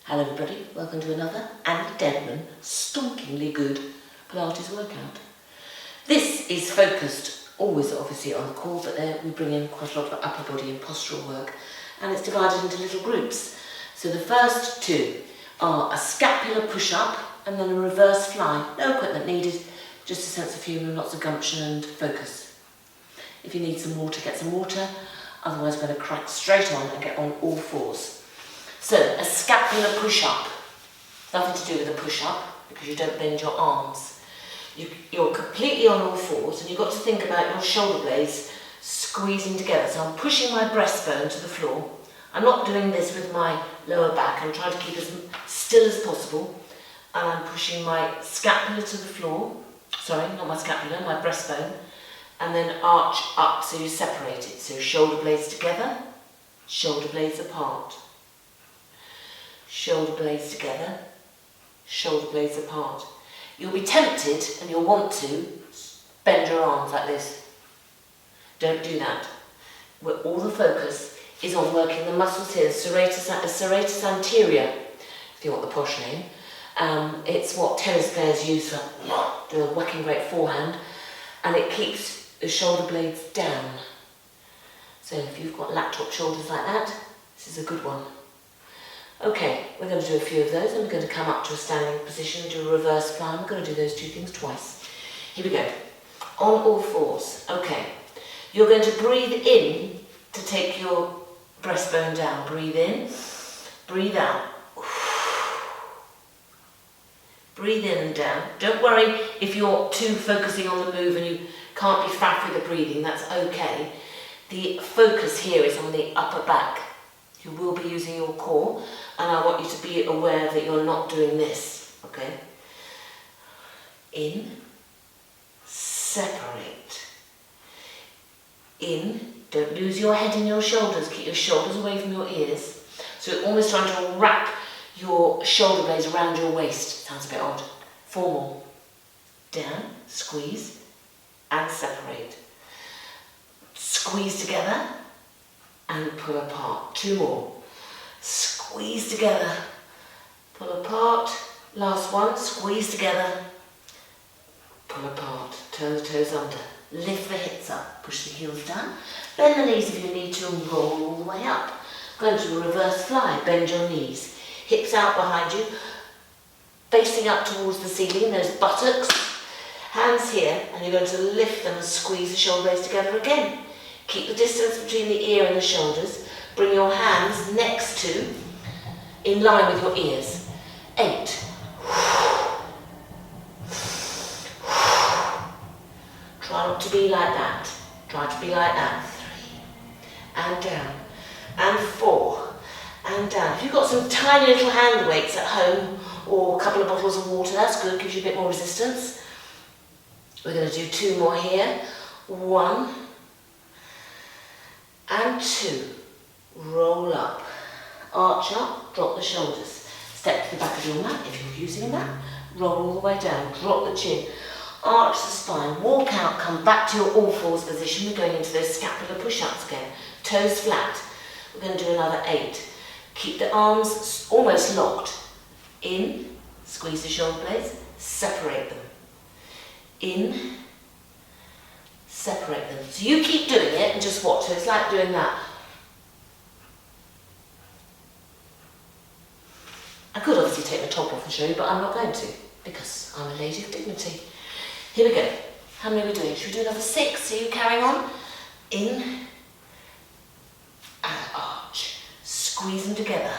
Hello everybody, welcome to another Andy Denman stonkingly good Pilates workout. This is focused always obviously on the core, but there we bring in quite a lot of upper body and postural work, and it's divided into little groups. So the first two are a scapular push-up and then a reverse fly. No equipment needed, just a sense of humour and lots of gumption and focus. If you need some water, get some water, otherwise we're going to crack straight on and get on all fours. So, a scapular push-up, nothing to do with a push-up because you don't bend your arms. You're completely on all fours and you've got to think about your shoulder blades squeezing together. So I'm pushing my breastbone to the floor. I'm not doing this with my lower back, I'm trying to keep as still as possible. And I'm pushing my scapula to the floor, sorry, not my scapula, my breastbone. And then arch up so you separate it. So shoulder blades together, shoulder blades apart. Shoulder blades together, shoulder blades apart. You'll be tempted, and you'll want to, bend your arms like this. Don't do that. Where all the focus is on working the muscles here, serratus anterior, if you want the posh name. It's what tennis players use for the whacking great forehand, and it keeps the shoulder blades down. So if you've got laptop shoulders like that, this is a good one. Okay, we're going to do a few of those and we're going to come up to a standing position and do a reverse fly. We're going to do those two things twice. Here we go. On all fours. Okay. You're going to breathe in to take your breastbone down. Breathe in. Breathe out. Breathe in and down. Don't worry if you're too focusing on the move and you can't be faff with the breathing. That's okay. The focus here is on the upper back. You will be using your core, and I want you to be aware that you're not doing this, okay? In, separate. In, don't lose your head in your shoulders, keep your shoulders away from your ears. So you're almost trying to wrap your shoulder blades around your waist. Sounds a bit odd. 4 more. Down, squeeze, and separate. Squeeze together, and pull apart. 2 more. Squeeze together, pull apart. Last one, squeeze together, pull apart. Turn the toes under. Lift the hips up, push the heels down. Bend the knees if you need to and roll all the way up. Go into a reverse fly, bend your knees. Hips out behind you, facing up towards the ceiling, those buttocks. Hands here, and you're going to lift them and squeeze the shoulder blades together again. Keep the distance between the ear and the shoulders. Bring your hands next to, in line with your ears. 8. Try not to be like that. Try to be like that. 3. And down. And 4. And down. If you've got some tiny little hand weights at home, or a couple of bottles of water, that's good, gives you a bit more resistance. We're going to do 2 more here. 1. And 2, roll up, arch up, drop the shoulders, step to the back of your mat if you're using a mat, roll all the way down, drop the chin, arch the spine, walk out, come back to your all fours position. We're going into those scapular push-ups again, toes flat. We're going to do another 8. Keep the arms almost locked. In, squeeze the shoulder blades, separate them. In, separate them. So you keep doing it and just watch. So it's like doing that. I could obviously take the top off and show you, but I'm not going to because I'm a lady of dignity. Here we go. How many are we doing? Should we do another 6? So you carrying on? In and arch. Squeeze them together.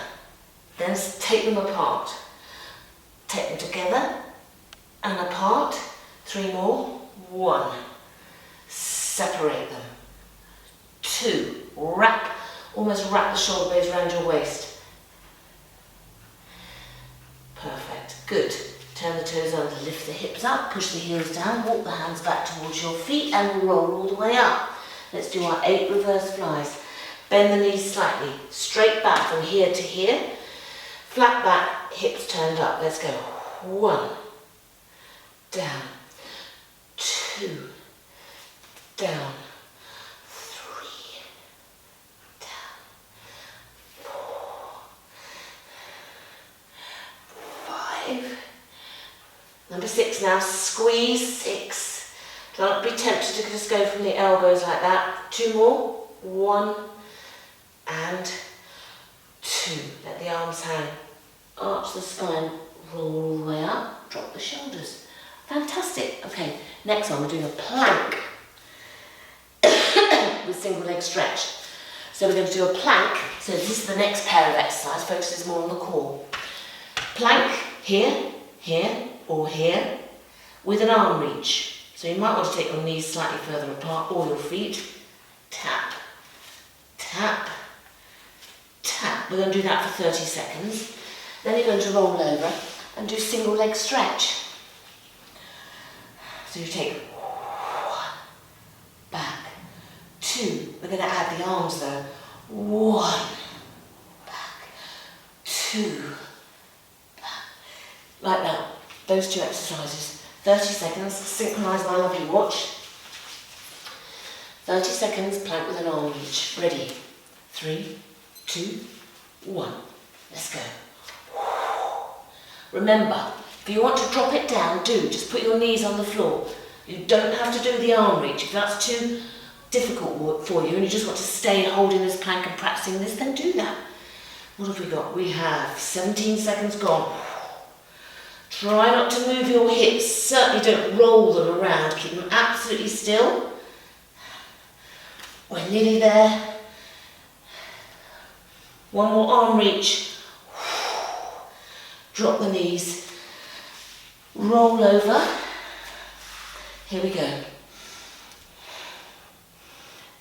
Then take them apart. Take them together and apart. 3 more. 1. Separate them. 2. Almost wrap the shoulder blades around your waist. Perfect. Good. Turn the toes under, lift the hips up, push the heels down, walk the hands back towards your feet and roll all the way up. Let's do our 8 reverse flies. Bend the knees slightly, straight back from here to here. Flat back, hips turned up. Let's go. 1. Down. 2. Down, 3, down, 4, Number 6 now, squeeze 6. Do not be tempted to just go from the elbows like that. 2 more. 1 and 2. Let the arms hang. Arch the spine, roll all the way up, drop the shoulders. Fantastic. Okay, next one, we're doing a plank with single leg stretch. So we're going to do a plank. So this is the next pair of exercise, focuses more on the core. Plank here, here, or here, with an arm reach. So you might want to take your knees slightly further apart, or your feet. Tap, tap, tap. We're going to do that for 30 seconds. Then you're going to roll over and do single leg stretch. So you take 1, back, 2. We're going to add the arms though. 1, back, 2, back. Like that. Those 2 exercises. 30 seconds. Synchronise my lovely watch. 30 seconds, plank with an arm reach. Ready? 3, 2, 1. Let's go. Remember, if you want to drop it down, just put your knees on the floor. You don't have to do the arm reach. If that's too difficult for you and you just want to stay holding this plank and practicing this, then do that. What have we got? We have 17 seconds gone. Try not to move your hips. Certainly don't roll them around. Keep them absolutely still. We're nearly there. 1 more arm reach. Drop the knees. Roll over. Here we go.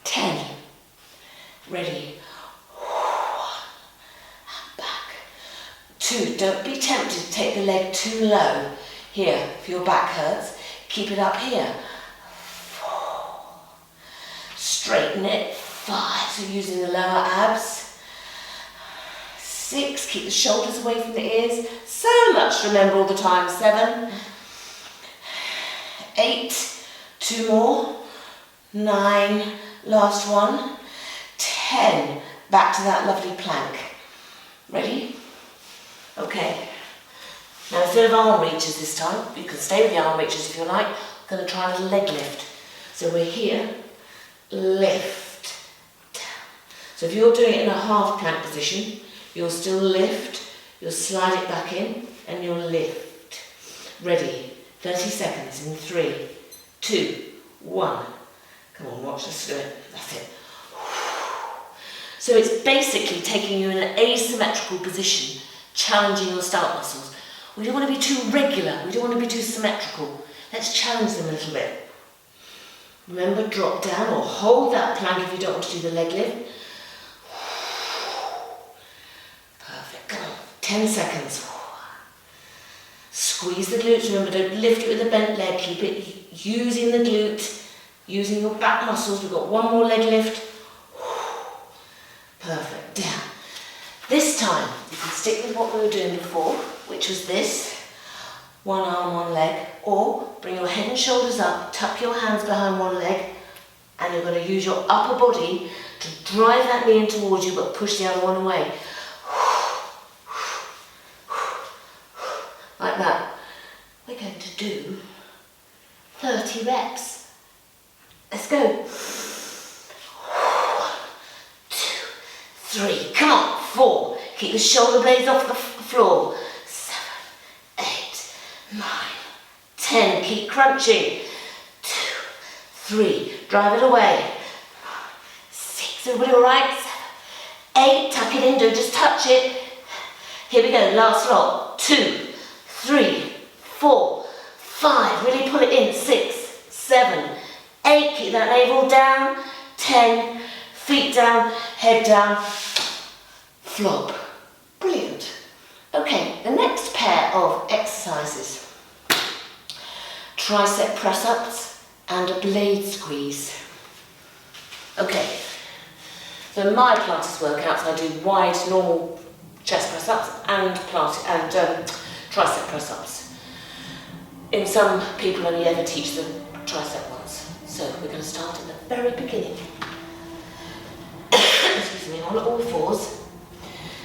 10. Ready. 1. Back. 2. Don't be tempted to take the leg too low. Here, if your back hurts, keep it up here. 4. Straighten it. 5. So using the lower abs. 6, keep the shoulders away from the ears. So much to remember all the time. 7, 8, 2 more, 9, last one, 10. Back to that lovely plank. Ready? Okay. Now instead of arm reaches this time, you can stay with the arm reaches if you like. I'm going to try a little leg lift. So we're here, lift, down. So if you're doing it in a half plank position, you'll still lift, you'll slide it back in, and you'll lift. Ready? 30 seconds in 3, 2, 1. Come on, watch this do it. That's it. So it's basically taking you in an asymmetrical position, challenging your scalp muscles. We don't want to be too regular, we don't want to be too symmetrical. Let's challenge them a little bit. Remember, drop down or hold that plank if you don't want to do the leg lift. 10 seconds. Squeeze the glutes. Remember, don't lift it with a bent leg. Keep it using the glute, using your back muscles. We've got 1 more leg lift. Perfect. Down. This time, you can stick with what we were doing before, which was this. 1 arm, 1 leg. Or bring your head and shoulders up, tuck your hands behind 1 leg, and you're going to use your upper body to drive that knee in towards you, but push the other one away. Like that. We're going to do 30 reps. Let's go. 1, 2, 3. Come on. 4. Keep the shoulder blades off the floor. 7, 8, 9, 10. Keep crunching. 2, 3. Drive it away. 6. Everybody all right? 7, 8. Tuck it in. Don't just touch it. Here we go. Last lot. 2, 3, 4, 5, really pull it in, 6, 7, 8, keep that navel down, 10, feet down, head down, flop. Brilliant. Okay, the next pair of exercises, tricep press-ups and a blade squeeze. Okay, so in my Pilates workouts I do wide normal chest press-ups and tricep press-ups. In some people only ever teach the tricep ones. So we're going to start at the very beginning. Excuse me, on all fours.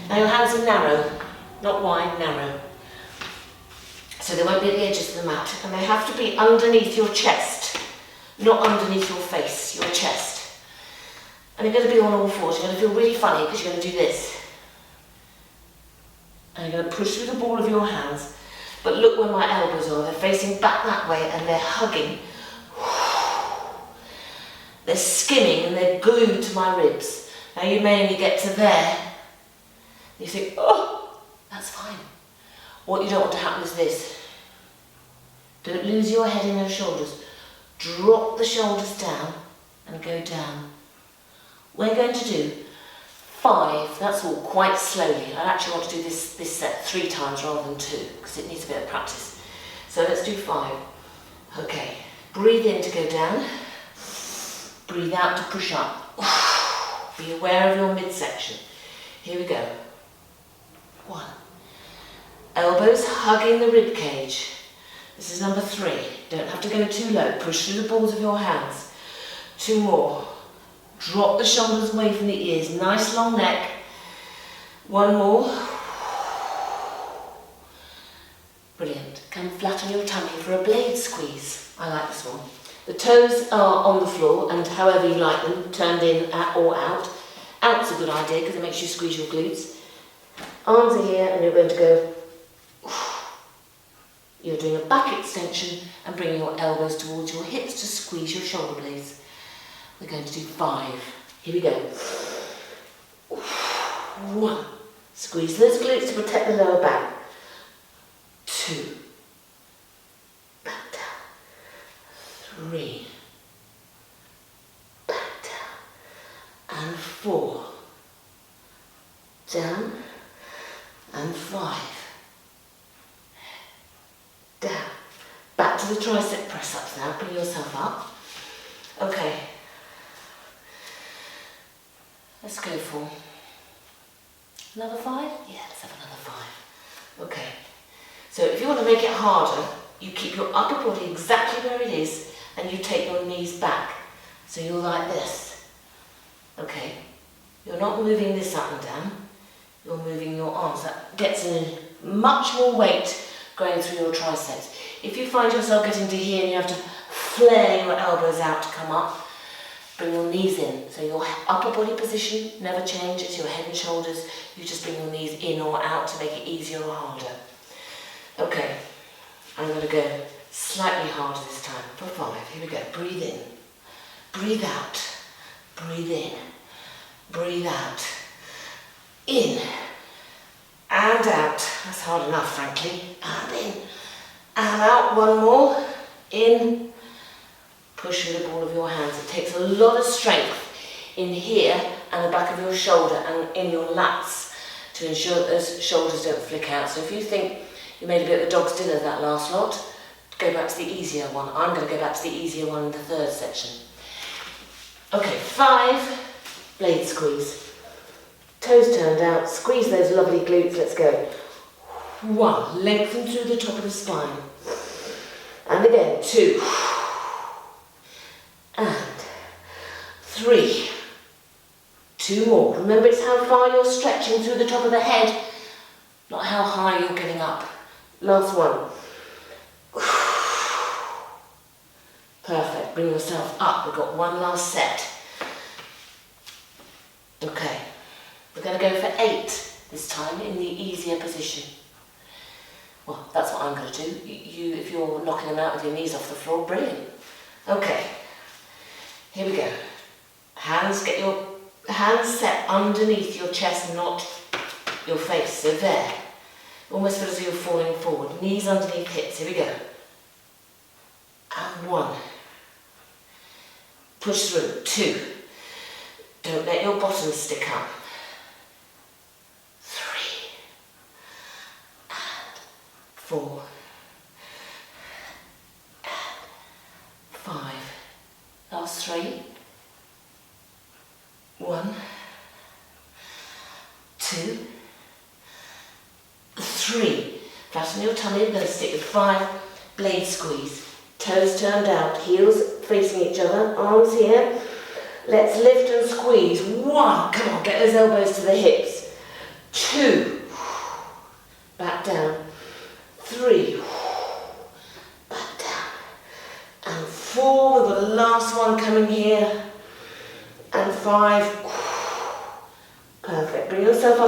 Now your hands are narrow, not wide, narrow. So they won't be at the edges of the mat, and they have to be underneath your chest, not underneath your face, your chest. And you're going to be on all fours. You're going to feel really funny because you're going to do this. And you're going to push through the ball of your hands, but look where my elbows are. They're facing back that way and they're hugging. They're skimming and they're glued to my ribs. Now you may only get to there. You think, oh, that's fine. What you don't want to happen is this. Don't lose your head in your shoulders. Drop the shoulders down and go down. We're going to do 5, that's all, quite slowly. I actually want to do this set 3 times rather than 2 because it needs a bit of practice. So let's do 5. Okay, breathe in to go down. Breathe out to push up. Be aware of your midsection. Here we go. 1. Elbows hugging the rib cage. This is number 3. Don't have to go too low. Push through the balls of your hands. 2 more. Drop the shoulders away from the ears. Nice long neck. 1 more. Brilliant. Come flat on your tummy for a blade squeeze. I like this one. The toes are on the floor and however you like them, turned in or out. Out's a good idea because it makes you squeeze your glutes. Arms are here and you're going to go. You're doing a back extension and bringing your elbows towards your hips to squeeze your shoulder blades. We're going to do 5. Here we go. 1. Squeeze those glutes to protect the lower back. 2. Back down. 3. Back down. And 4. Down. And 5. Down. Back to the tricep press ups now. Bring yourself up. Okay. Let's go for another 5? Yeah, let's have another 5. Okay. So if you want to make it harder, you keep your upper body exactly where it is and you take your knees back. So you're like this. Okay. You're not moving this up and down. You're moving your arms. That gets in much more weight going through your triceps. If you find yourself getting to here and you have to flare your elbows out to come up, bring your knees in. So your upper body position never changes, your head and shoulders. You just bring your knees in or out to make it easier or harder. Okay, I'm going to go slightly harder this time for 5. Here we go. Breathe in. Breathe out. Breathe in. Breathe out. In. And out. That's hard enough, frankly. And in. And out. 1 more. In. Push through the ball of your hands. It takes a lot of strength in here and the back of your shoulder and in your lats to ensure that those shoulders don't flick out. So if you think you made a bit of a dog's dinner that last lot, go back to the easier one. I'm going to go back to the easier one in the 3rd section. Okay, 5, blade squeeze. Toes turned out, squeeze those lovely glutes, let's go. 1, lengthen through the top of the spine. And again, 2. And 3. 2 more. Remember, it's how far you're stretching through the top of the head, not how high you're getting up. Last one. Perfect. Bring yourself up. We've got 1 last set. Okay. We're going to go for 8 this time in the easier position. Well, that's what I'm going to do. You, if you're knocking them out with your knees off the floor, brilliant. Okay. Here we go. Hands, get your hands set underneath your chest, not your face. So there. Almost feel as though you're falling forward. Knees underneath hips. Here we go. And 1. Push through. 2. Don't let your bottoms stick up. 3. And 4. And 5. Last 3. 1. 2. 3. Flatten your tummy. I'm going to stick with 5. Blade squeeze. Toes turned out. Heels facing each other. Arms here. Let's lift and squeeze. 1. Come on, get those elbows to the hips. 2. Back down. 3.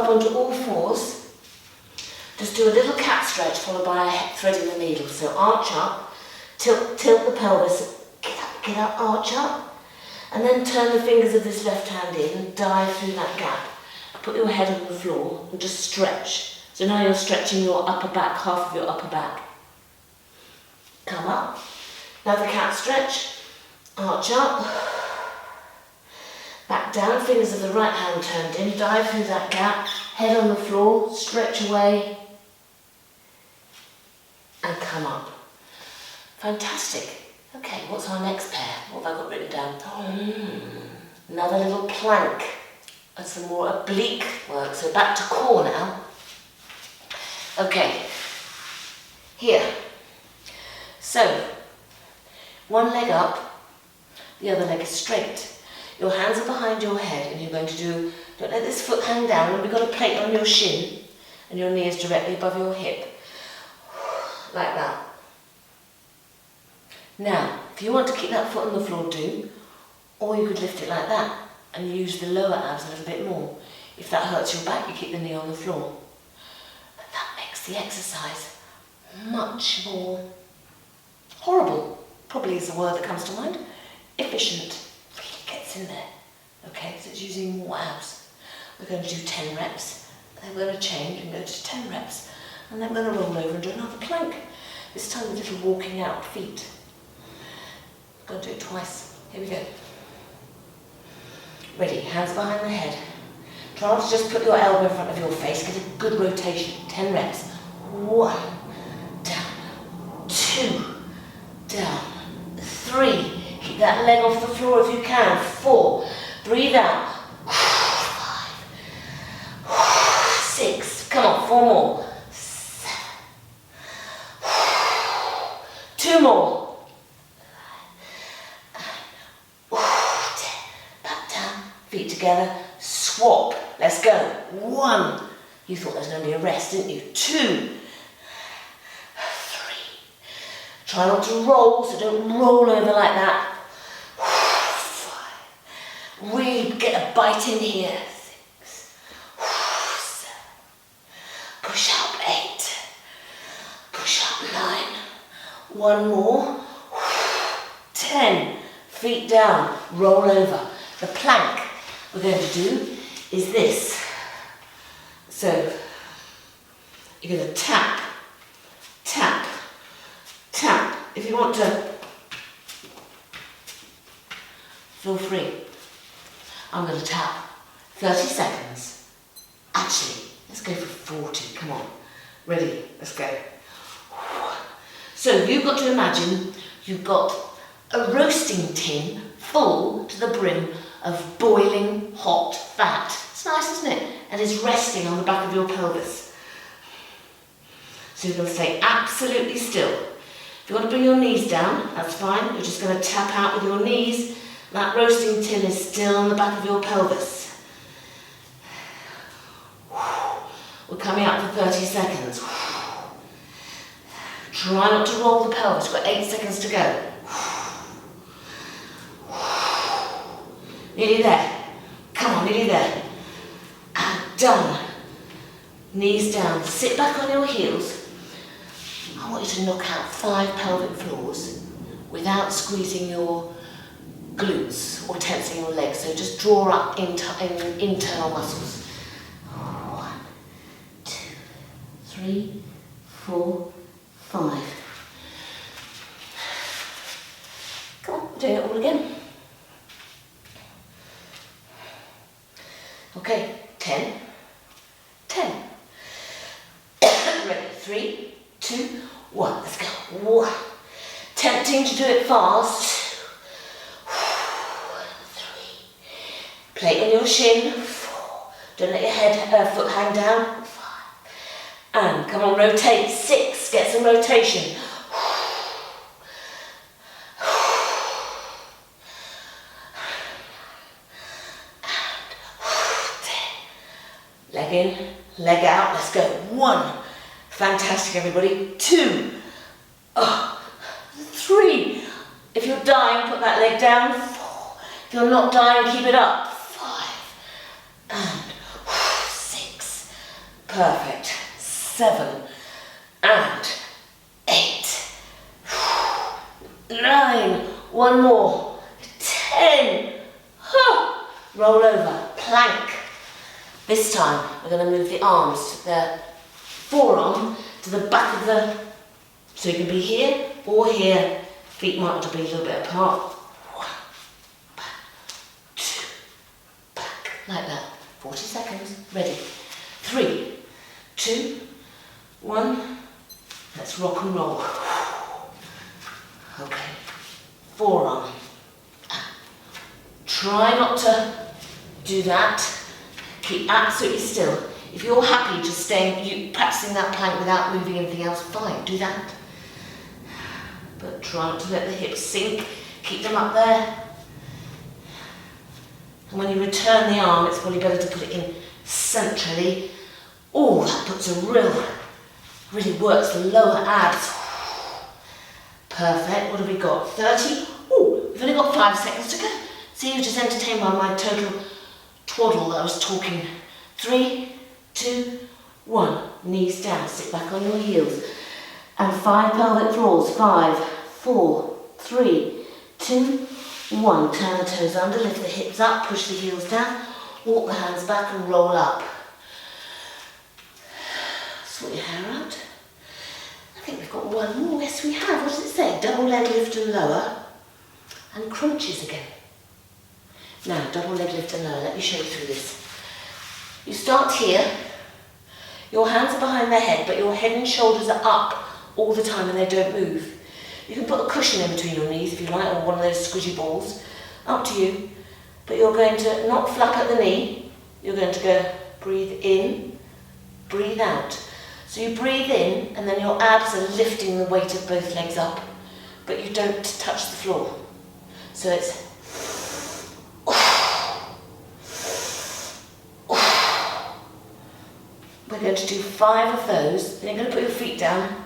up onto all fours. Just do a little cat stretch followed by threading the needle. So arch up, tilt the pelvis, get up, arch up, and then turn the fingers of this left hand in and dive through that gap. Put your head on the floor and just stretch. So now you're stretching your upper back, half of your upper back. Come up, another cat stretch, arch up, back down, fingers of the right hand turned in, dive through that gap, head on the floor, stretch away, and come up. Fantastic. Okay, what's our next pair? What have I got written down? Another little plank and some more oblique work. So back to core now. Okay, here. So, one leg up, the other leg is straight. Your hands are behind your head and you're going to do, don't let this foot hang down, and we've got a plate on your shin and your knee is directly above your hip. Like that. Now, if you want to keep that foot on the floor, do, or you could lift it like that and use the lower abs a little bit more. If that hurts your back, you keep the knee on the floor. But that makes the exercise much more horrible, probably is the word that comes to mind, efficient. Really gets in there. Okay, so it's using more abs. We're going to do 10 reps, then we're going to change and go to 10 reps, and then we're going to roll over and do another plank. This time with little walking out feet. I'm going to do it twice. Here we go. Ready, hands behind the head. Try not to just put your elbow in front of your face, get a good rotation. 10 reps. 1, down, 2, down, 3. Keep that leg off the floor if you can. 4, breathe out. 5, 6, come on, 4 more. 7, 2 more. 10. Back down, feet together, swap. Let's go. 1. You thought there was going to be a rest, didn't you? 2, 3. Try not to roll, so don't roll over like that. 5. Really get a bite in here. 6, 7. Push up. 8. Push up. 9. 1 more. 10. Feet down. Roll over. The plank we're going to do is this. So you're going to tap, tap, tap. If you want to, feel free. I'm going to tap 30 seconds. Actually, let's go for 40. Come on. Ready? Let's go. So you've got to imagine you've got a roasting tin full to the brim of boiling hot fat. It's nice, isn't it? And it's resting on the back of your pelvis. So you're going to stay absolutely still. If you want to bring your knees down, that's fine. You're just going to tap out with your knees. That roasting tin is still on the back of your pelvis. We're coming up for 30 seconds. Try not to roll the pelvis. We've got 8 seconds to go. Nearly there. Come on, nearly there. And done. Knees down. Sit back on your heels. I want you to knock out 5 pelvic floors without squeezing your glutes or tensing your legs. So just draw up internal muscles. 1, 2, 3, 4, 5. Come on, we're doing it all again. Okay, 10, 10. Ready, 3, 2, 1, let's go. 1. Tempting to do it fast. 3. Plate on your shin. 4. Don't let your foot hang down. 5. And come on, rotate. 6. Get some rotation. Leg in, leg out, let's go. 1. Fantastic, everybody. 2. 3. If you're dying, put that leg down. 4. If you're not dying, keep it up. 5. And 6. Perfect. 7 and 8. 9. One more. 10. Roll over. Plank. This time we're going to move the arms to the forearm to the back of the, so you can be here or here. Feet might want to be a little bit apart. 1, back, 2, back, like that. 40 seconds. Ready. 3, 2, 1. Let's rock and roll. Okay. Forearm. Try not to do that. Keep absolutely still. If you're happy just staying, practicing that plank without moving anything else, fine, do that. But try not to let the hips sink. Keep them up there. And when you return the arm, it's probably better to put it in centrally. Oh, that puts a really works the lower abs. Perfect. What have we got? 30. Oh, we've only got 5 seconds to go. See, you're just entertained by my total twaddle that I was talking. 3, 2, 1. Knees down. Sit back on your heels. And 5 pelvic floors. 5, 4, 3, 2, 1. Turn the toes under. Lift the hips up. Push the heels down. Walk the hands back and roll up. Sort your hair out. I think we've got one more. Yes, we have. What does it say? Double leg lift and lower. And crunches again. Now, double leg lift and lower. Let me show you through this. You start here. Your hands are behind the head, but your head and shoulders are up all the time and they don't move. You can put a cushion in between your knees if you like, or one of those squishy balls. Up to you. But you're going to not flap at the knee. You're going to go breathe in, breathe out. So you breathe in and then your abs are lifting the weight of both legs up, but you don't touch the floor. So it's we're going to do 5 of those. Then you're going to put your feet down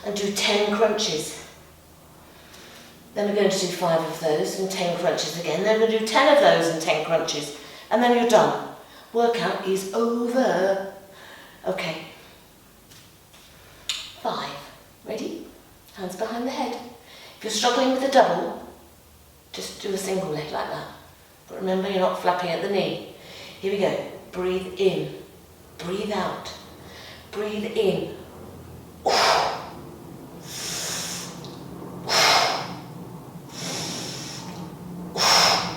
and do 10 crunches. Then we're going to do 5 of those and 10 crunches again. Then we're going to do 10 of those and 10 crunches. And then you're done. Workout is over. Okay. 5. Ready? Hands behind the head. If you're struggling with a double, just do a single leg like that. But remember, you're not flapping at the knee. Here we go. Breathe in. Breathe out. Breathe in.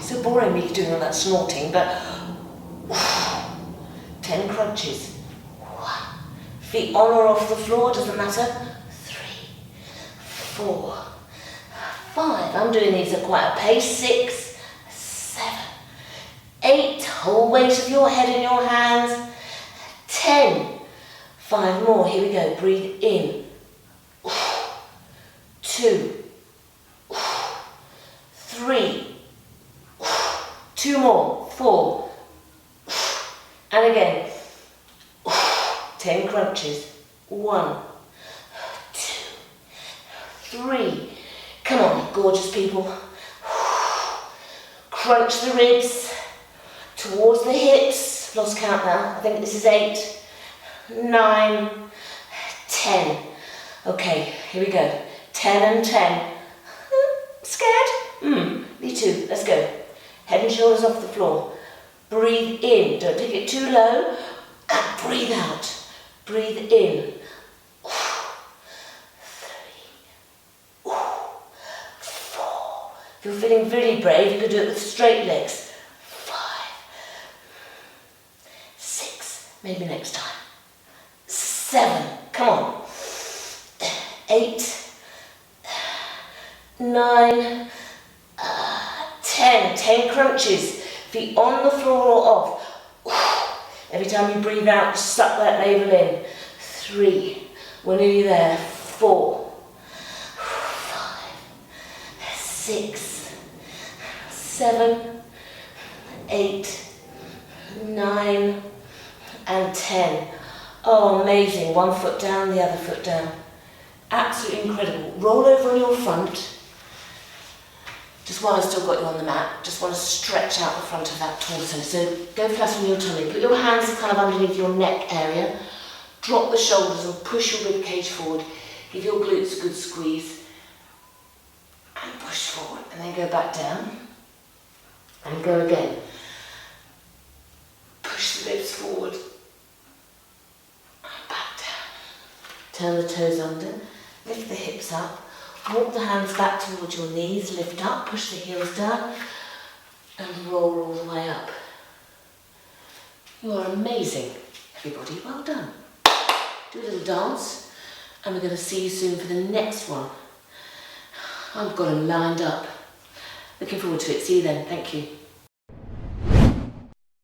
So boring me doing all that snorting, but 10 crunches. Feet on or off the floor, doesn't matter. 3, 4, 5. I'm doing these at quite a pace. 6, 7, 8. Whole weight of your head in your hands. 10. 5 more. Here we go. Breathe in. 2, 3. 2 more. 4. And again. 10 crunches. 1, 2, 3. Come on, gorgeous people. Crunch the ribs towards the hips. Lost count now. I think this is 8, 9, 10. Okay, here we go. 10 and 10. Scared? Me too. Let's go. Head and shoulders off the floor. Breathe in. Don't take it too low. And breathe out. Breathe in. 3, 4. If you're feeling really brave, you could do it with straight legs. 5, 6. Maybe next time. 7. Come on. 8, 9, 10. 10 crunches. Feet on the floor or off. Every time you breathe out, suck that navel in. 3. We're nearly there. 4, 5, 6, 7, 8, 9, and 10. Oh, amazing. One foot down, the other foot down. Absolutely incredible. Roll over on your front. Just while I've still got you on the mat, just want to stretch out the front of that torso. So go flat on your tummy. Put your hands kind of underneath your neck area. Drop the shoulders and push your rib cage forward. Give your glutes a good squeeze. And push forward. And then go back down. And go again. Push the ribs forward. And back down. Turn the toes under. Lift the hips up. Walk the hands back towards your knees. Lift up. Push the heels down. And roll all the way up. You are amazing, everybody. Well done. Do a little dance, and we're going to see you soon for the next one. I've got them lined up. Looking forward to it. See you then. Thank you.